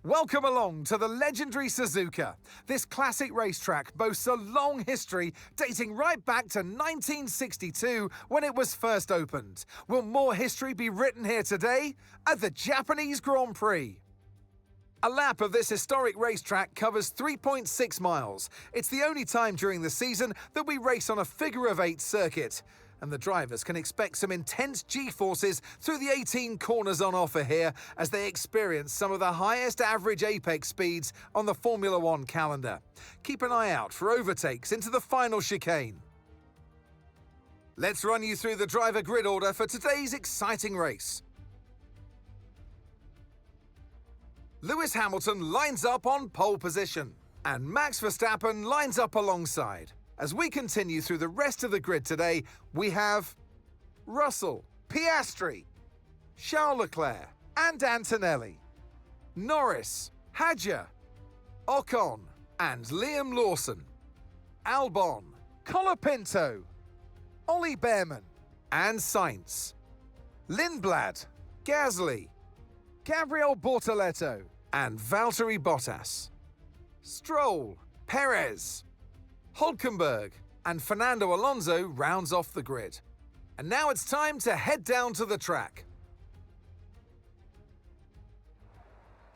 Welcome along to the legendary Suzuka. This classic racetrack boasts a long history dating right back to 1962 when it was first opened. Will more history be written here today at the Japanese Grand Prix? A lap of this historic racetrack covers 3.6 miles. It's the only time during the season that we race on a figure-of-8 circuit. And the drivers can expect some intense G-forces through the 18 corners on offer here as they experience some of the highest average apex speeds on the Formula One calendar. Keep an eye out for overtakes into the final chicane. Let's run you through the driver grid order for today's exciting race. Lewis Hamilton lines up on pole position, and Max Verstappen lines up alongside. As we continue through the rest of the grid today, we have Russell, Piastri, Charles Leclerc and Antonelli, Norris, Hadjar, Ocon and Liam Lawson, Albon, Colapinto, Ollie Behrman and Sainz, Lindblad, Gasly, Gabriel Bortoleto and Valtteri Bottas, Stroll, Perez, Hülkenberg and Fernando Alonso rounds off the grid. And now it's time to head down to the track.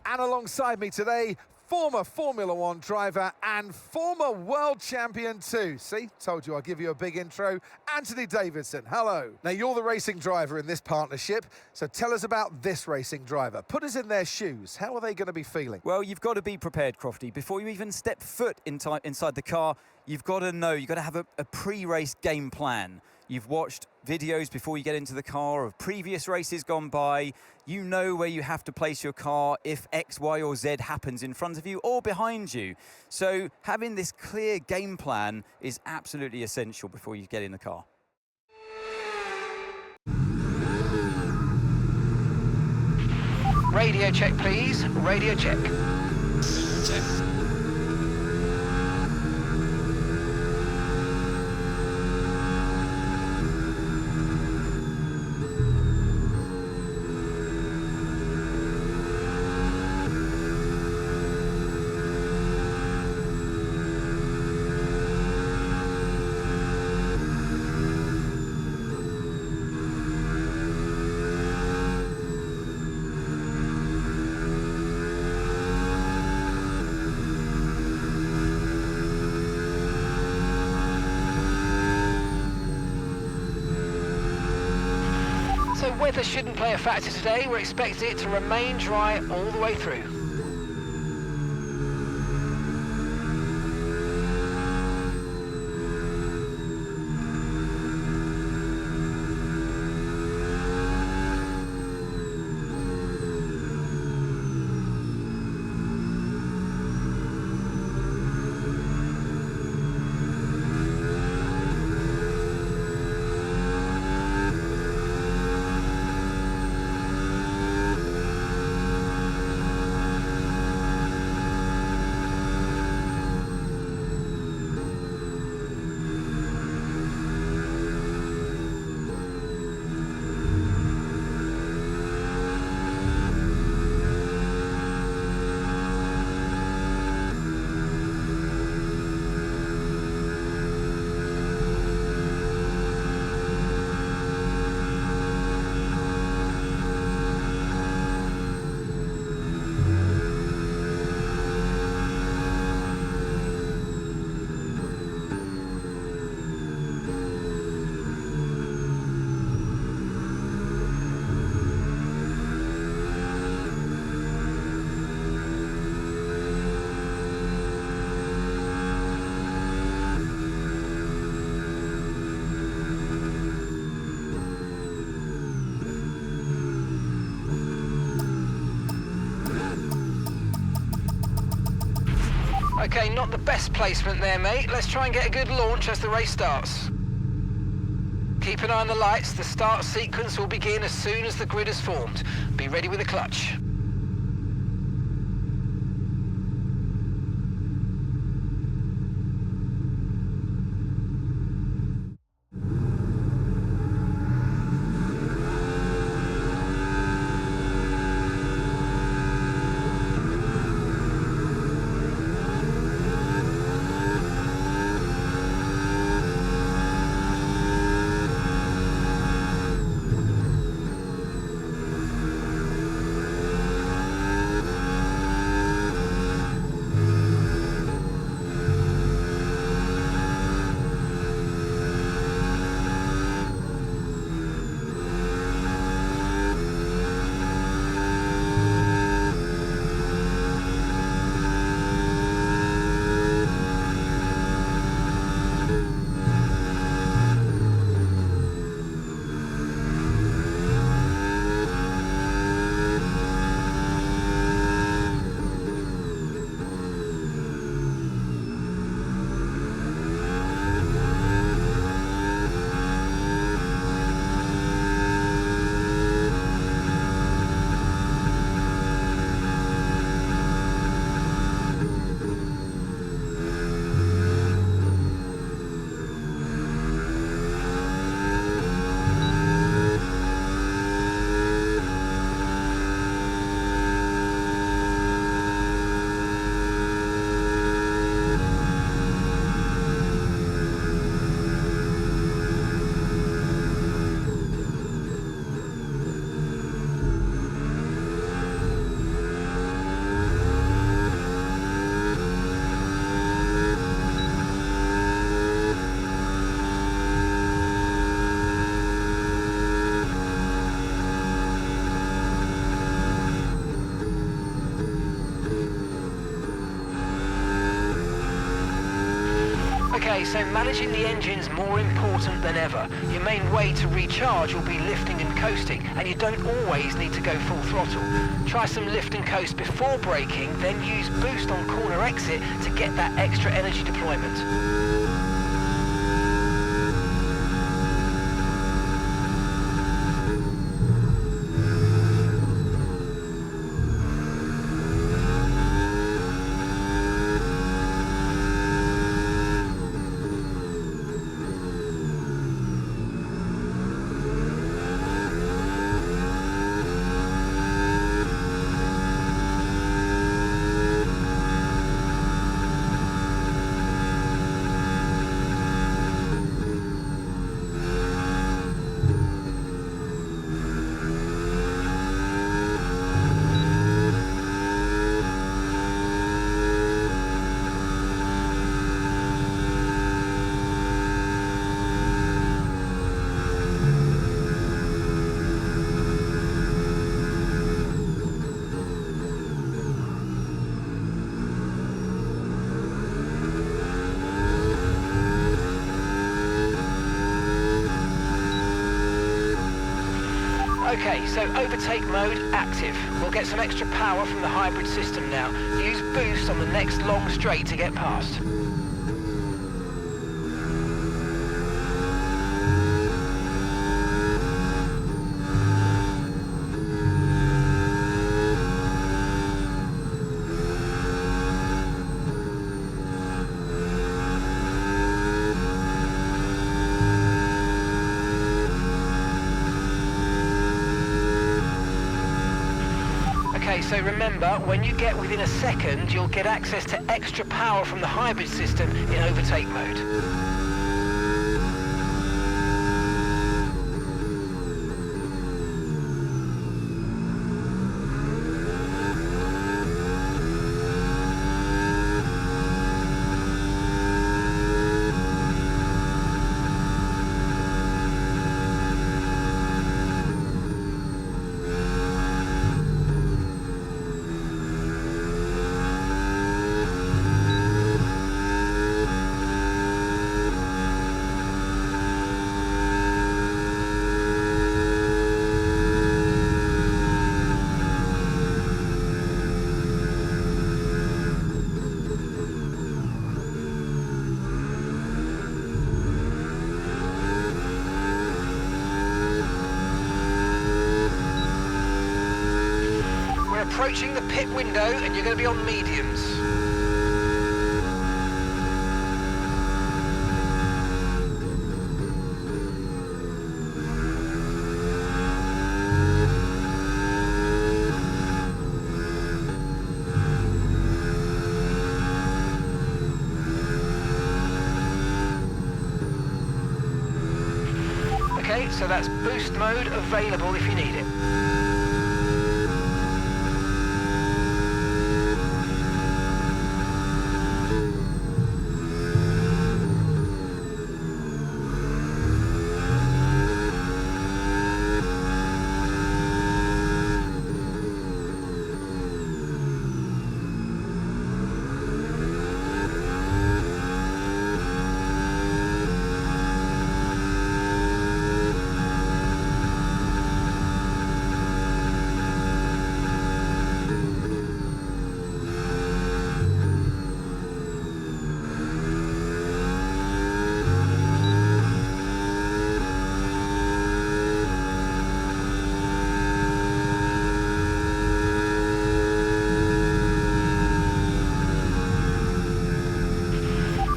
And alongside me today, former Formula One driver and former world champion too. See, told you I'll give you a big intro. Anthony Davidson, hello. Now you're the racing driver in this partnership, so tell us about this racing driver. Put us in their shoes. How are they going to be feeling? Well, you've got to be prepared, Crofty. Before you even step foot inside the car, you've got to know, you've got to have a pre-race game plan. You've watched videos before you get into the car of previous races gone by. You know where you have to place your car if X, Y or Z happens in front of you or behind you. So having this clear game plan is absolutely essential before you get in the car. Radio check, please. Radio check. Check. So weather shouldn't play a factor today. We're expecting it to remain dry all the way through. Okay, not the best placement there, mate. Let's try and get a good launch as the race starts. Keep an eye on the lights. The start sequence will begin as soon as the grid is formed. Be ready with the clutch. Okay, so managing the engine's more important than ever. Your main way to recharge will be lifting and coasting, and you don't always need to go full throttle. Try some lift and coast before braking, then use boost on corner exit to get that extra energy deployment. Okay, so overtake mode active. We'll get some extra power from the hybrid system now. Use boost on the next long straight to get past. Okay, so remember, when you get within a second, you'll get access to extra power from the hybrid system in overtake mode. Approaching the pit window and you're going to be on mediums. Okay, so that's boost mode available if you need it.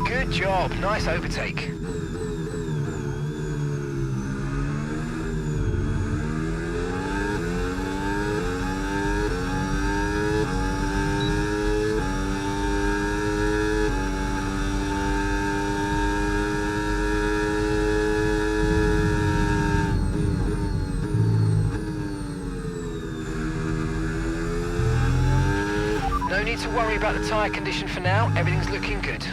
Good job, nice overtake. No need to worry about the tyre condition for now, everything's looking good.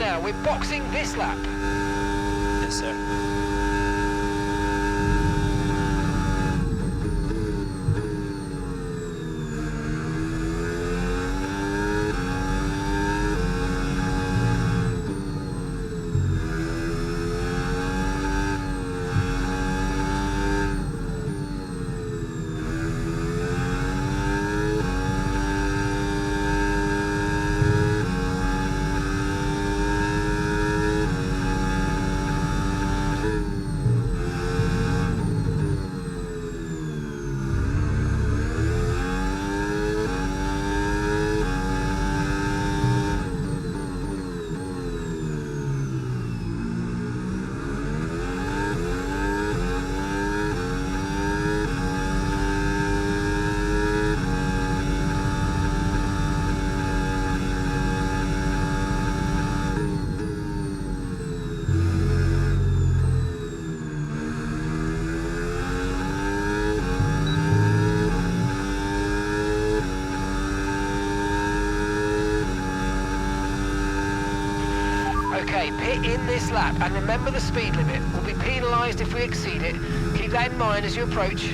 now. We're boxing this lap. Yes, sir. Okay, pit in this lap, and remember the speed limit. We'll be penalised if we exceed it. Keep that in mind as you approach.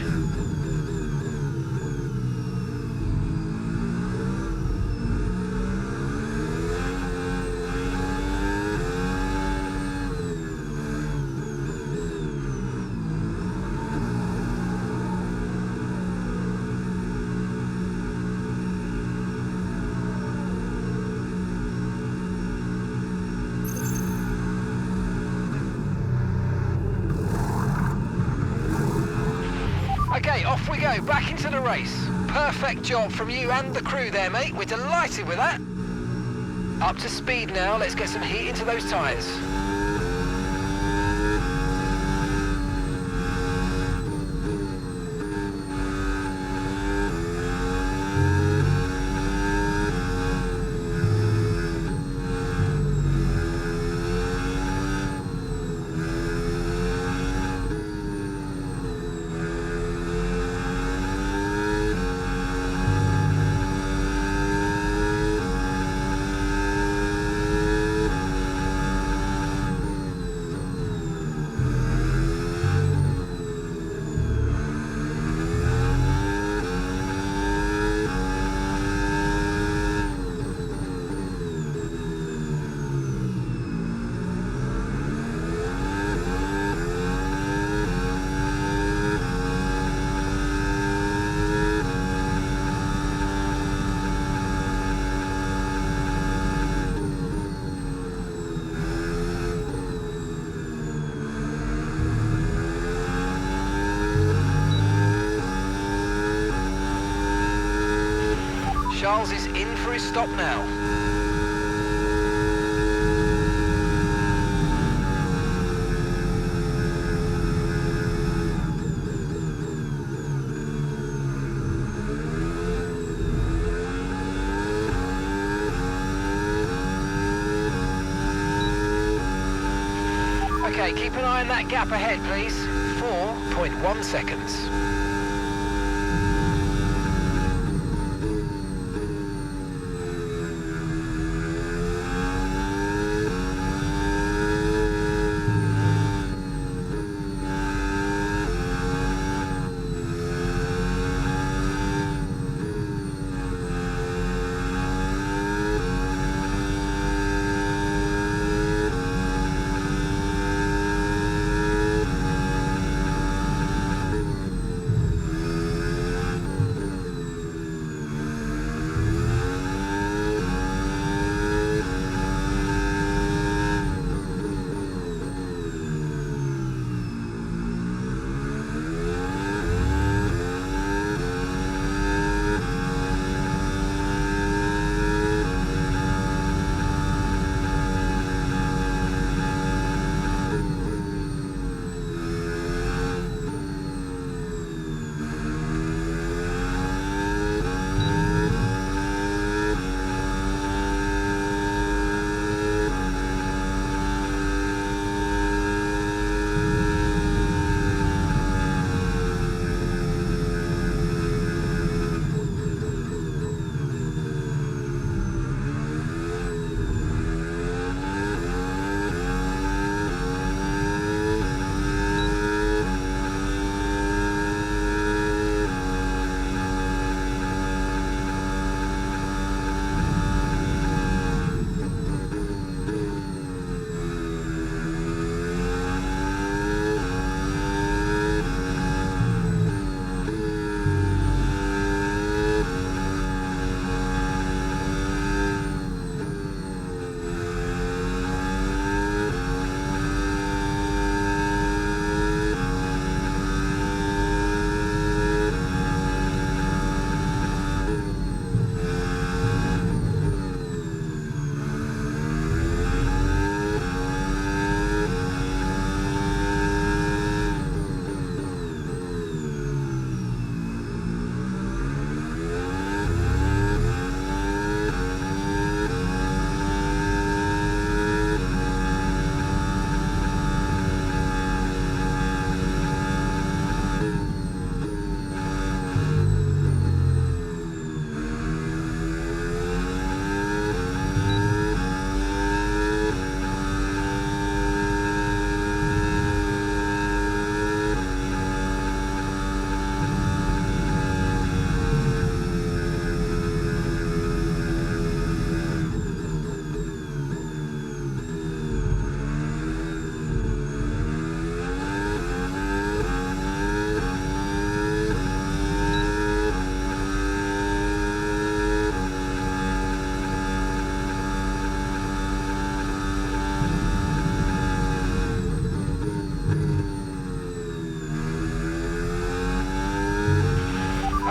Okay, off we go, back into the race. Perfect job from you and the crew there, mate. We're delighted with that. Up to speed now, let's get some heat into those tyres. Charles is in for his stop now. Okay, keep an eye on that gap ahead, please. 4.1 seconds.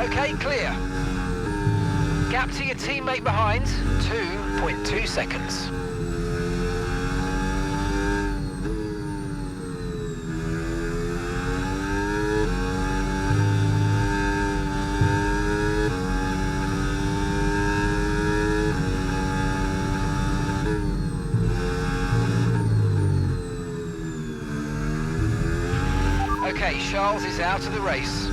Okay, clear. Gap to your teammate behind, 2.2 seconds. Okay, Charles is out of the race.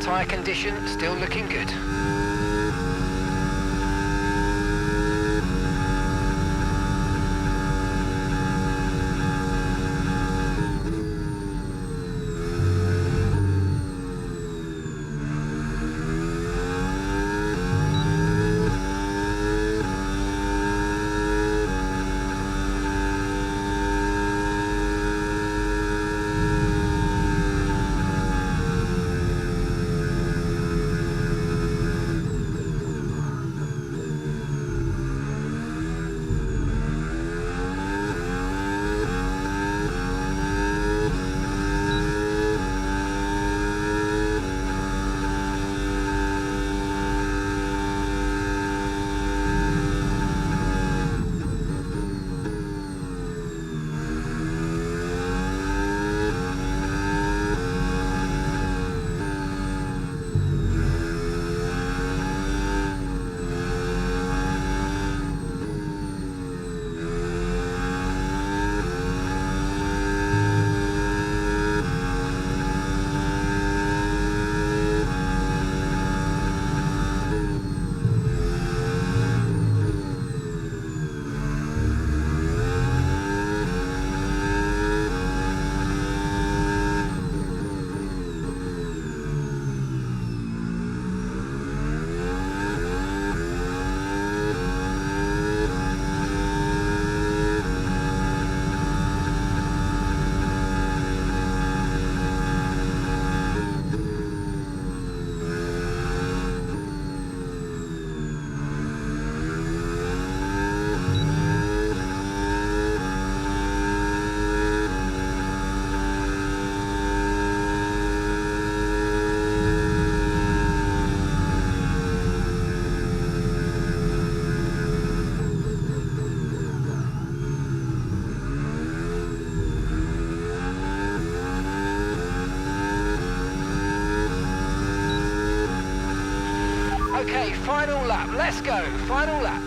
Tyre condition still looking good. Okay, final lap. Let's go. Final lap.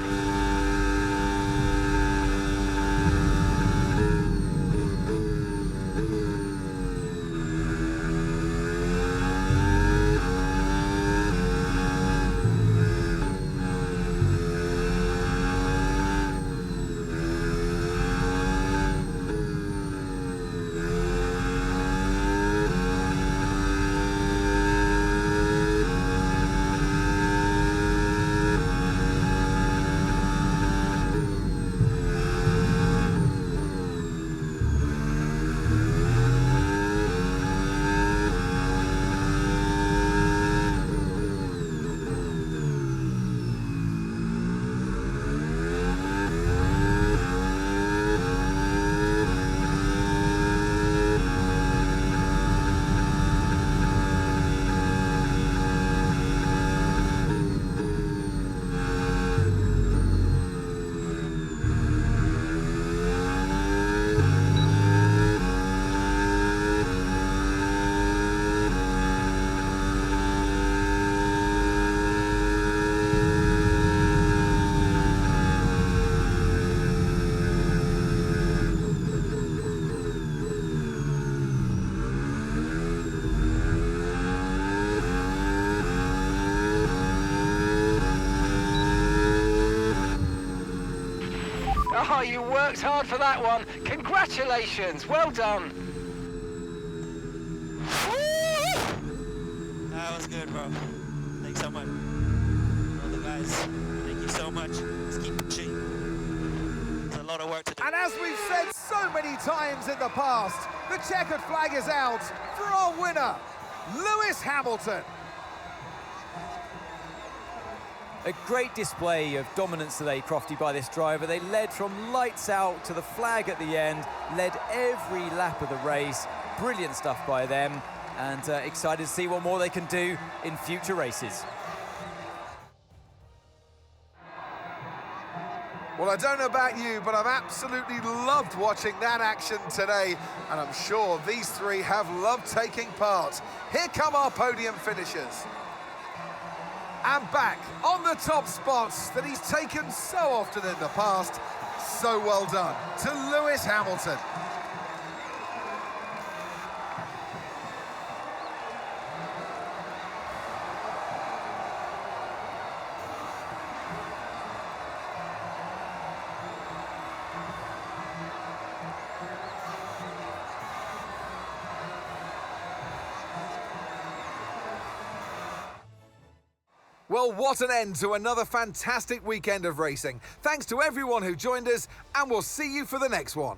Oh, you worked hard for that one. Congratulations, well done. That was good, bro. Thanks so much. All the guys, thank you so much. Let's keep pushing. There's a lot of work to do. And as we've said so many times in the past, the checkered flag is out for our winner, Lewis Hamilton. A great display of dominance today, Crofty, by this driver. They led from lights out to the flag at the end, led every lap of the race. Brilliant stuff by them, and excited to see what more they can do in future races. Well, I don't know about you, but I've absolutely loved watching that action today, and I'm sure these three have loved taking part. Here come our podium finishers. And back on the top spots that he's taken so often in the past. So well done to Lewis Hamilton. Well, what an end to another fantastic weekend of racing. Thanks to everyone who joined us, and we'll see you for the next one.